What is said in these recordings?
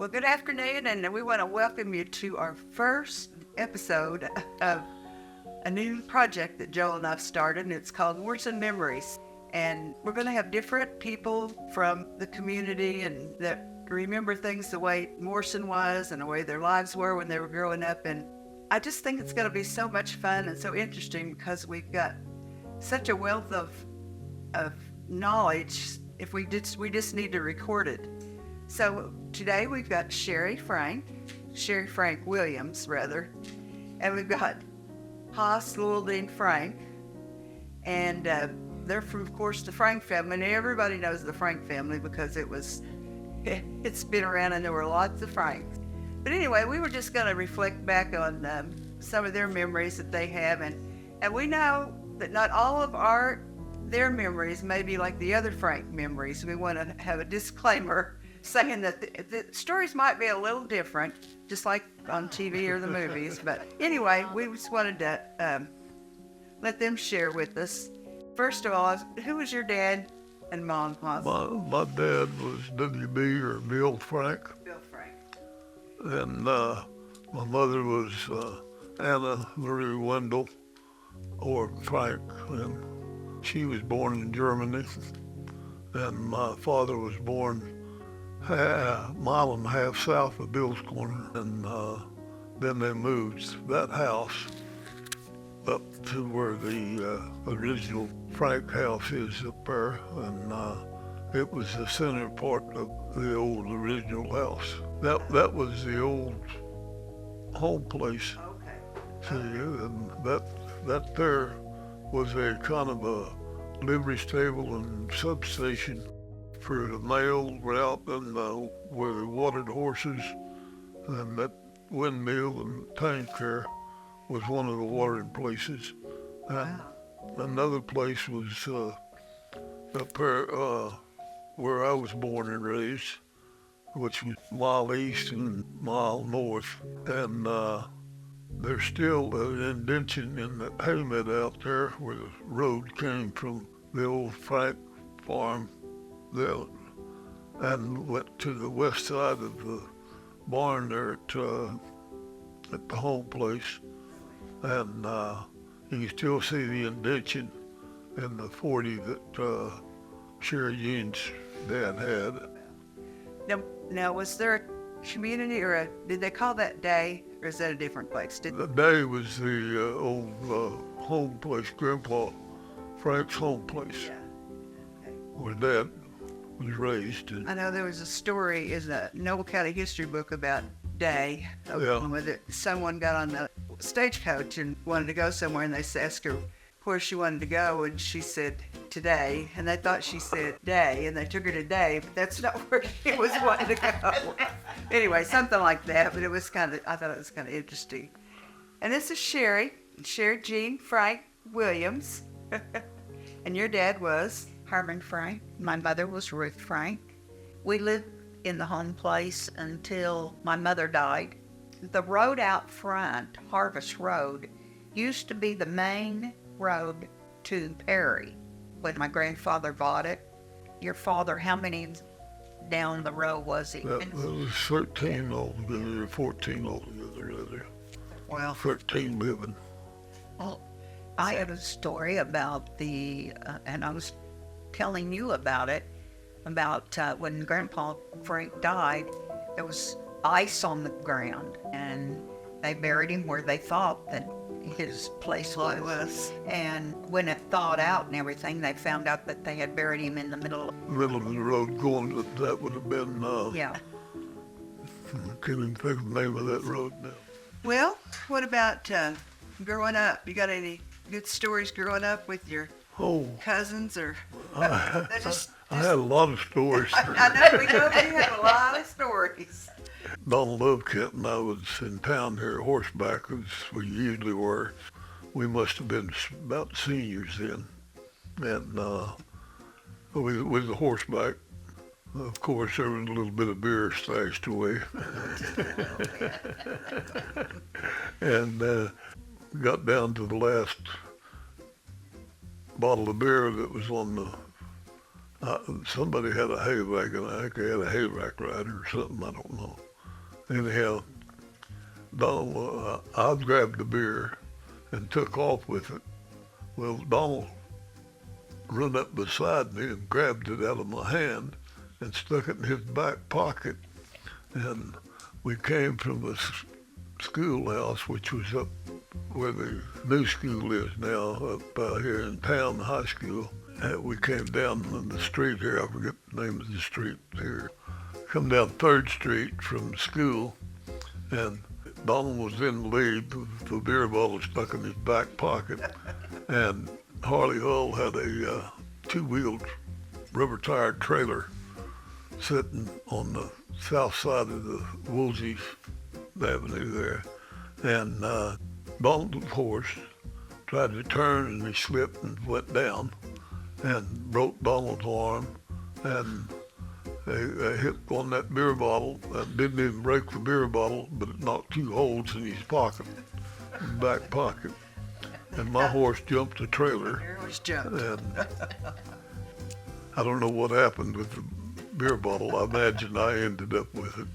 Well, good afternoon, and we want to welcome you to our first episode of a new project that Joel and I've started, and it's called Morrison Memories. And we're going to have different people from the community and that remember things the way Morrison was and the way their lives were when they were growing up. And I just think it's going to be so much fun and so interesting because we've got such a wealth of knowledge. If we just need to record it. So today we've got Sherry Frank Williams, rather, and we've got Haas Lildine Frank, and they're from, of course, the Frank family. And everybody knows the Frank family because it's been around and there were lots of Franks. But anyway, we were just going to reflect back on some of their memories that they have, and we know that not all of their memories may be like the other Frank memories. We want to have a disclaimer saying that the stories might be a little different, just like on TV or the movies. But anyway, we just wanted to let them share with us. First of all, who was your dad and mom, Haas? My dad was W.B. or Bill Frank. Bill Frank. And my mother was Anna Marie Wendell or Frank. And she was born in Germany. And my father was born a mile and a half south of Bill's Corner, and then they moved that house up to where the original Frank house is up there, and it was the center part of the old original house. That was the old home place. Okay. See, and that there was a kind of a livery stable and substation for the mail route, and where they watered horses, and that windmill and tank there was one of the watering places. And another place was up there where I was born and raised, which was a mile east and a mile north. And there's still an indention in that haymeadow out there where the road came from the old Frank farm there and went to the west side of the barn there at the home place. And you can still see the indention in the 40 that Sherry Jean's dad had. Now, was there a community or did they call that day, or is that a different place? The day was the old home place, Grandpa Frank's home place, Yeah. Okay. where Dad was raised. I know there was a story in the Noble County history book about Day, Oklahoma, that someone got on the stagecoach and wanted to go somewhere, and they asked her where she wanted to go, and she said today, and they thought she said day, and they took her to Day, but that's not where she was wanting to go. Anyway, something like that, but I thought it was kind of interesting. And this is Sherry Jean Frank Williams, and your dad was? Herman Frank. My mother was Ruth Frank. We lived in the home place until my mother died. The road out front, Harvest Road, used to be the main road to Perry when my grandfather bought it. Your father, how many down the road was he? That was 13 altogether, 14 altogether, rather. Well, 13 living. well, I had a story about and I was telling you about it, about when Grandpa Frank died, there was ice on the ground, and they buried him where they thought that his place was. And when it thawed out and everything, they found out that they had buried him in the middle of The road going, that would have been, yeah. I can't even think of the name of that road now. Well, what about growing up? You got any good stories growing up with your cousins, or I had a lot of stories. I know we have a lot of stories. Donald Lovekent and I was in town here horseback, as we usually were. We must have been about seniors then. And we was a horseback. Of course, there was a little bit of beer stashed away. And got down to the last bottle of beer that was on the, somebody had a hay wagon. I think they had a hay rack rider or something, I don't know. Anyhow, Donald, I grabbed the beer and took off with it. Well, Donald run up beside me and grabbed it out of my hand and stuck it in his back pocket. And we came from the schoolhouse, which was up where the new school is now, up here in town, high school. And we came down on the street here, I forget the name of the street here. Come down 3rd Street from school, and Donald was in the lead with the beer bottle stuck in his back pocket. And Harley Hull had a two-wheeled rubber-tired trailer sitting on the south side of the Woolsey Avenue there. And Donald's horse tried to turn and he slipped and went down and broke Donald's arm, and they hit on that beer bottle and didn't even break the beer bottle, but it knocked 2 holes in his pocket, back pocket. And my horse jumped the trailer. Here was jumped. And I don't know what happened with the beer bottle. I imagine I ended up with it.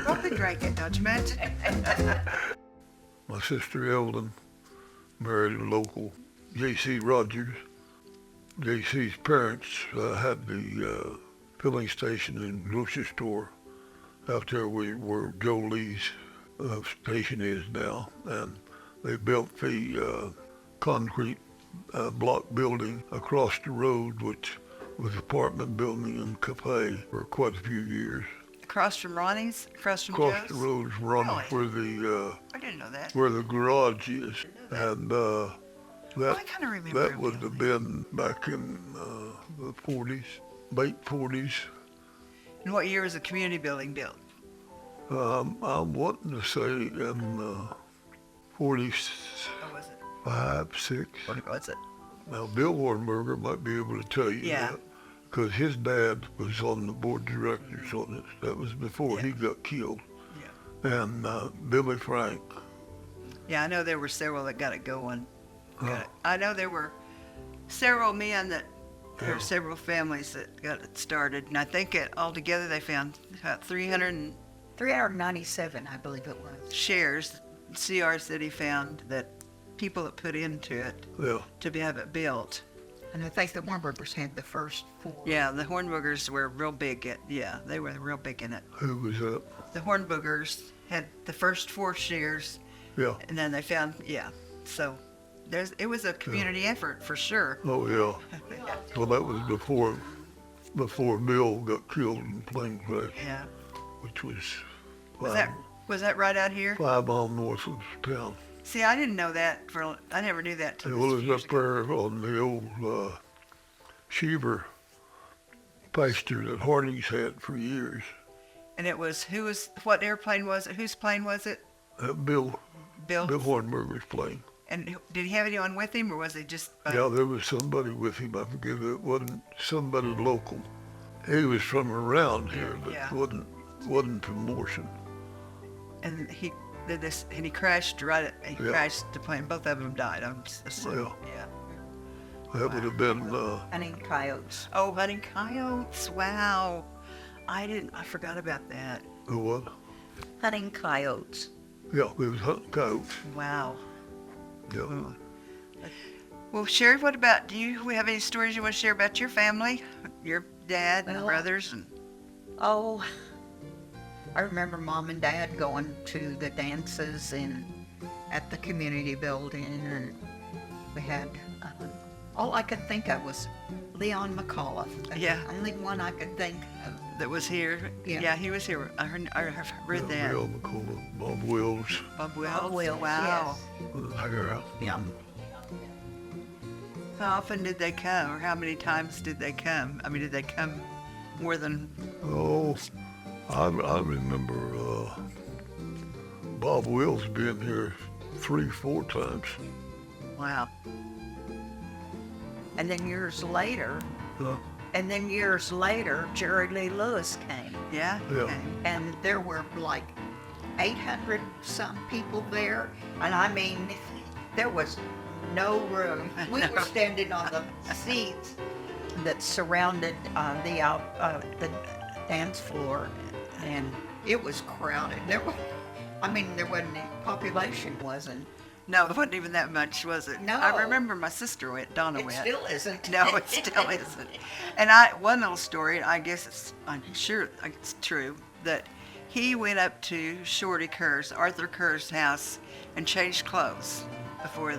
Probably drank it, don't you imagine? My sister Evelyn married a local J.C. Rogers. J.C.'s parents had the filling station and grocery store out there where Joe Lee's station is now. And they built the concrete block building across the road, which was apartment building and cafe for quite a few years. Across from Ronnie's? Across from Across Joe's? the road is Ronnie, Really? I didn't know that. where the garage is. And I kind of remember that him would have been back in the 40s, late 40s. And what year was the community building built? I'm wanting to say in 45, What was it? 6. What was it? Now, Bill Hornberger might be able to tell you Yeah. that, because his dad was on the board of directors on it. That was before he got killed. Yeah. And Billy Frank. Yeah, I know there were several that got it going. Uh, I know there were several men there were several families that got it started, and I think altogether they found about 300 397, I believe it was. shares, CRs that he found, that people that put into it yeah. to have it built. And I think the Warburgers had the first 4. Yeah, the Hornboogers were real big they were real big in it. Who was that? The Hornboogers had the first 4 shares, Yeah. and then they found, so it was a community effort for sure. Oh, yeah. Well, that was before Bill got killed in plane crash, Yeah. which was Was that right out here? 5 miles north of town. See, I didn't know that. I never knew that till It this was years up there on the old Sheaver pasture that Harding's had for years. And it was what airplane was it? Whose plane was it? Bill Bill. Hornberger's plane. And did he have anyone with him, or was he just? Yeah, there was somebody with him. I forget it wasn't somebody local. He was from around here, but Yeah. wasn't from Morrison. And he did this, and he crashed He Yeah. crashed the plane. Both of them died. I'm assuming. Yeah. Yeah. That would have been Hunting coyotes. Oh, hunting coyotes! Wow. I forgot about that. the what? Hunting coyotes. Yeah, it was hunting coyotes. Wow. Yeah. Well, Sherry, what about do you have any stories you want to share about your family, your dad and Well, brothers and? Oh, I remember Mom and Dad going to the dances at the community building, and we had, all I could think of was Leon McAuliffe. That's Yeah. the only one I could think of. That was here. Yeah. He was here. I read that. Bill McCullough, Bob Wills, Bob Wells. Bob Wills, Wow. Yeah. How often did they come, or how many times did they come? I mean, did they come more than? Oh, I remember Bob Wills being here 3-4 times. Wow. And then years later, Huh? Jerry Lee Lewis came. Yeah. Yeah. Okay. And there were like 800 some people there, and I mean, there was no room. We were standing on the seats that surrounded the dance floor, and It was crowded. There was, I mean, there wasn't any population, wasn't. No, it wasn't even that much, was it? No. I remember my sister went, Donna It went. still isn't. No, it still isn't. And one little story, I'm sure it's true, that he went up to Shorty Kerr's, Arthur Kerr's house, and changed clothes before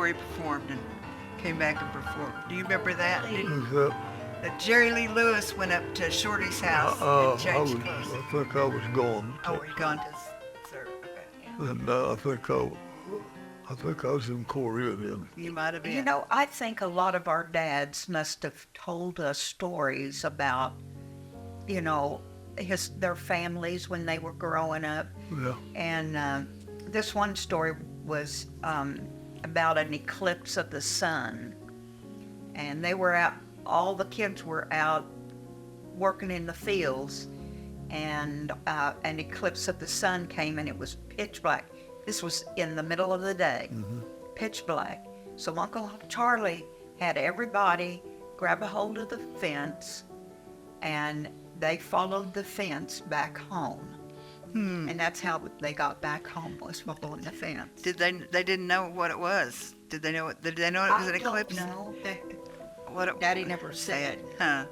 he performed and came back and performed. Do you remember that? Is that, That Jerry Lee Lewis went up to Shorty's house and changed clothes. I think I was gone. Oh, were you gone to serve? Okay. And I think I was in Korea then. You might have been. You know, I think a lot of our dads must have told us stories about, you know, their families when they were growing up. Yeah. And this one story was about an eclipse of the sun. And they were out, all the kids were out working in the fields, and an eclipse of the sun came, and it was pitch black. This was in the middle of the day, pitch black. So Uncle Charlie had everybody grab a hold of the fence, and they followed the fence back home. And that's how they got back home, was following the fence. Did they didn't know what it was? Did they know it was an eclipse? No, What Daddy never said. Huh.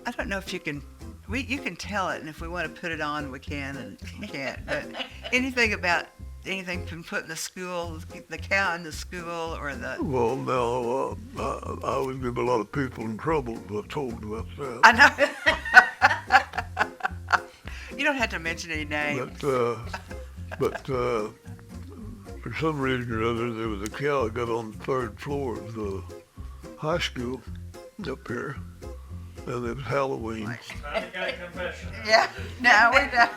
I don't know if you can, you can tell it, and if we want to put it on, we can, and we can't. But anything from putting the school, the cow in the school, or the... Well, now, I would give a lot of people in trouble if I told about that. I know. You don't have to mention any names. But for some reason or other, there was a cow that got on the third floor of the high school up here, and it was Halloween. Yeah, no, we don't.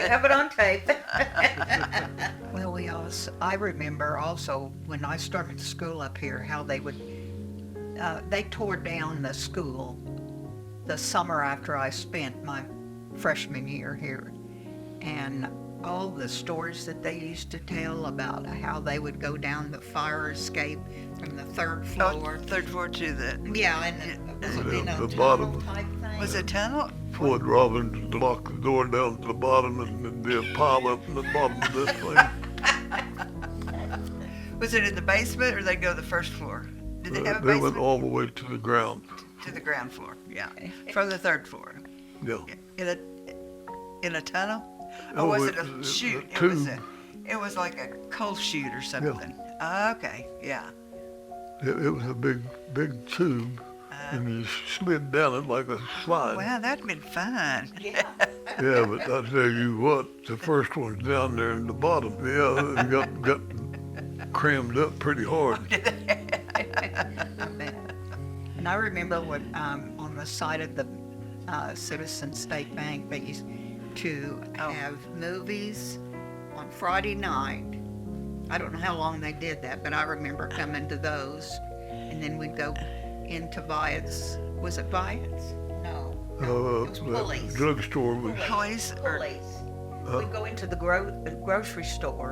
Have it on tape. Well, I remember also when I started school up here, how they tore down the school the summer after I spent my freshman year here. And all the stories that they used to tell about how they would go down the fire escape from the third floor. Third floor to the... Yeah, and was it in a The tunnel bottom. type thing? Was it tunnel? Floyd Robbins locked the door down to the bottom, and there'd be a pile up in the bottom of this thing. Was it in the basement, or they go to the first floor? Did they have a They went basement? all the way to the ground. To the ground floor, yeah. From the third floor. Yeah. In a tunnel? Or Oh, was it a a chute? tube. It was like a coal chute or something. Okay, yeah. It was a big tube, and you slid down it like a slide. Well, that'd been fun. Yeah. Yeah, but I tell you what, the first one's down there in the bottom. Yeah, it got crammed up pretty hard. And I remember when on the side of the Citizen State Bank, they used to have movies on Friday night. I don't know how long they did that, but I remember coming to those. And then we'd go into Viet's. Was it Viet's? No. It was Pulleys. The drugstore was, Toys or... Pulleys. We'd go into the grocery store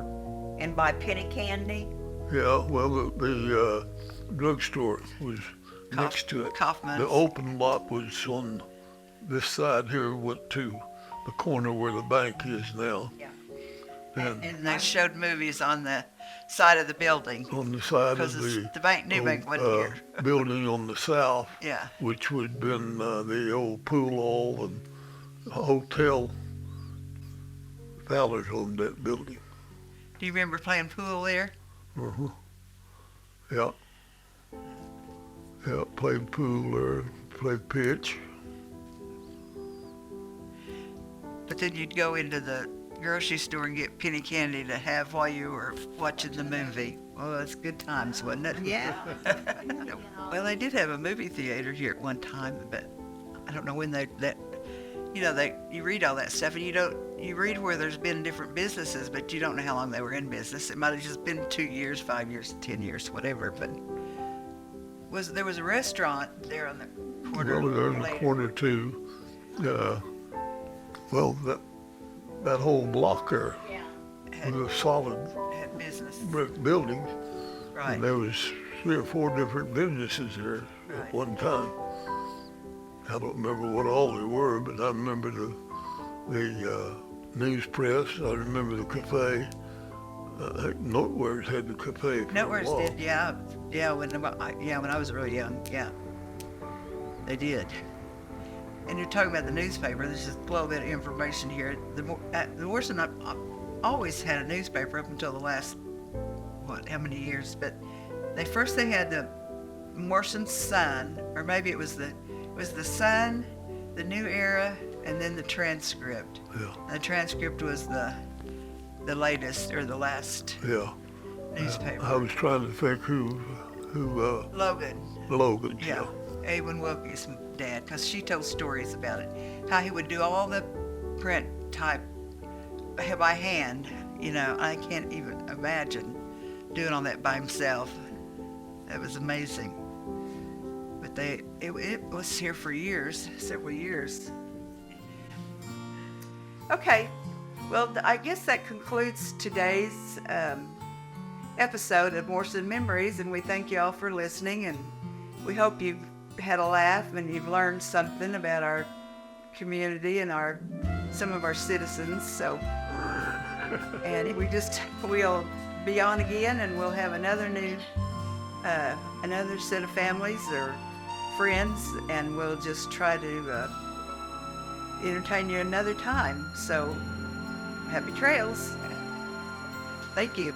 and buy penny candy. yeah, well, the drugstore was next to it. Kaufman's. The open lot was on this side here, went to the corner where the bank is now. Yeah. And And they showed movies on the side of the building. on the side of Because the the bank, new bank wasn't here. building on the south, Yeah. which would have been the old pool hall and hotel. Fowler's owned that building. Do you remember playing pool there? Uh-huh. Yeah. Yeah, played pool there, played pitch. But then you'd go into the grocery store and get penny candy to have while you were watching the movie. Well, it's good times, wasn't it? Yeah. Well, they did have a movie theater here at one time, but I don't know when you read all that stuff, and you read where there's been different businesses, but you don't know how long they were in business. It might have just been 2 years, 5 years, 10 years, whatever. But there was a restaurant there on the corner. Well, there's a later. corner too. Well, that whole block there was a solid Had business, brick building, right? and there was 3 or 4 different businesses there Right. at one time. I don't remember what all they were, but I remember the the news press. I remember the cafe. Nowhere's had the cafe. Nowhere's did, yeah. When I was really young, yeah. They did. And you're talking about the newspaper. There's just a little bit of information here. The Morrison always had a newspaper up until the last, how many years? But they had the Morrison Sun, or maybe it was the Sun, the New Era, and then the Transcript. Yeah. The Transcript was the latest or the last newspaper. I was trying to think who Logan. Logan. Yeah. Avon Wilkie's dad, because she told stories about it, how he would do all the print type by hand. I can't even imagine doing all that by himself. That was amazing. But it was here for years, several years. Okay, well, I guess that concludes today's episode of Morrison Memories, and we thank you all for listening, and we hope you've had a laugh and you've learned something about our community and some of our citizens. So, and we'll be on again, and we'll have another set of families or friends, and we'll just try to entertain you another time. So, happy trails. Thank you.